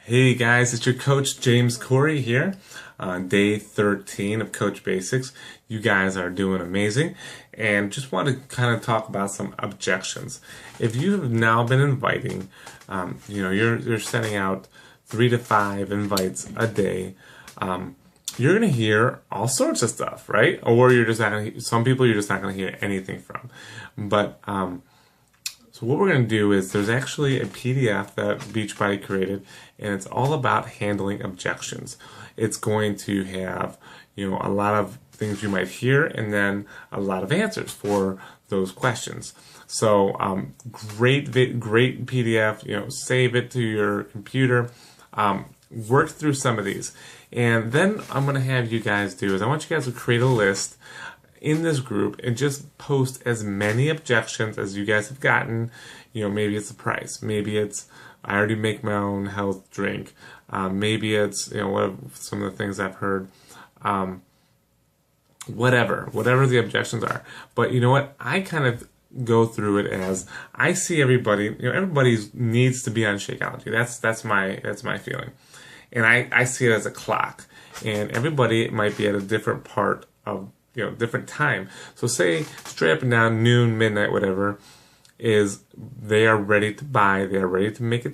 Hey guys, it's your coach James Corey here on day 13 of Coach Basics. You guys are doing amazing and just want to kind of talk about some objections. If you have now been inviting, you're sending out 3 to 5 invites a day, you're going to hear all sorts of stuff, right? Or you're just not going to, some people you're just not going to hear anything from. But so what we're going to do is there's actually a PDF that Beachbody created, and it's all about handling objections. It's going to have, a lot of things you might hear and then a lot of answers for those questions. So great PDF, save it to your computer, work through some of these. And then I'm going to have you guys do is I want you guys to create a list in this group and just post as many objections as you guys have gotten. Maybe it's the price, maybe it's I already make my own health drink, maybe it's what some of the things I've heard, whatever the objections are. But you know what, I kind of go through it as I see everybody. Everybody needs to be on Shakeology. That's my feeling, and I see it as a clock, and everybody might be at a different part of different time. So say straight up and down, noon, midnight, whatever, is they are ready to buy, they are ready to make a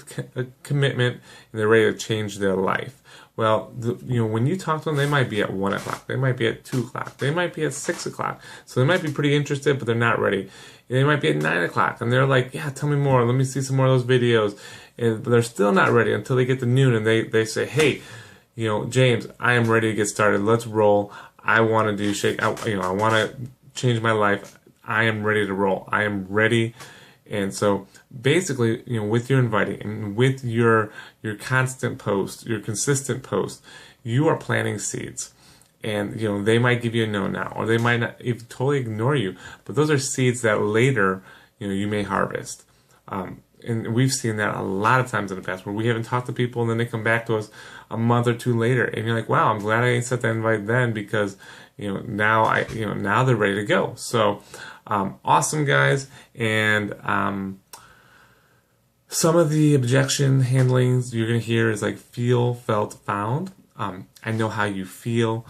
commitment, and they're ready to change their life. Well, when you talk to them, they might be at 1 o'clock, they might be at 2 o'clock, they might be at 6 o'clock. So they might be pretty interested, but they're not ready. They might be at 9 o'clock, and they're like, yeah, tell me more, let me see some more of those videos. And they're still not ready until they get to noon, and they say, hey, James, I am ready to get started. Let's roll. I want to do shake. I want to change my life. I am ready to roll. I am ready. And so basically, with your inviting and with your constant post, your consistent post, you are planting seeds. And they might give you a no now, or they might not even totally ignore you. But those are seeds that later, you may harvest. And we've seen that a lot of times in the past where we haven't talked to people and then they come back to us a month or two later and you're like, wow, I'm glad I sent that invite then because now now they're ready to go. So awesome, guys. And some of the objection handlings you're gonna hear is like feel, felt, found. I know how you feel.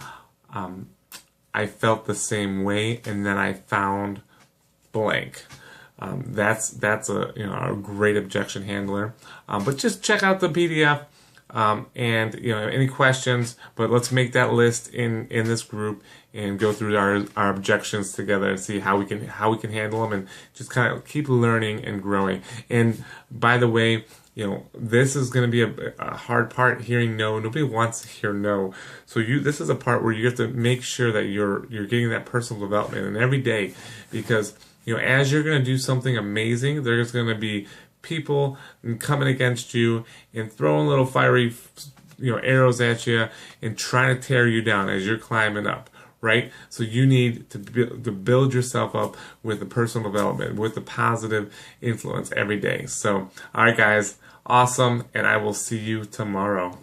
I felt the same way and then I found blank. That's a great objection handler. But just check out the PDF and any questions. But let's make that list in this group and go through our objections together and see how we can handle them and just kind of keep learning and growing. And by the way, this is going to be a hard part, hearing no. Nobody wants to hear no. So this is a part where you have to make sure that you're getting that personal development and every day, because as you're going to do something amazing, there's going to be people coming against you and throwing little fiery, arrows at you and trying to tear you down as you're climbing up, right? So you need to build yourself up with the personal development, with the positive influence every day. So, all right, guys, awesome, and I will see you tomorrow.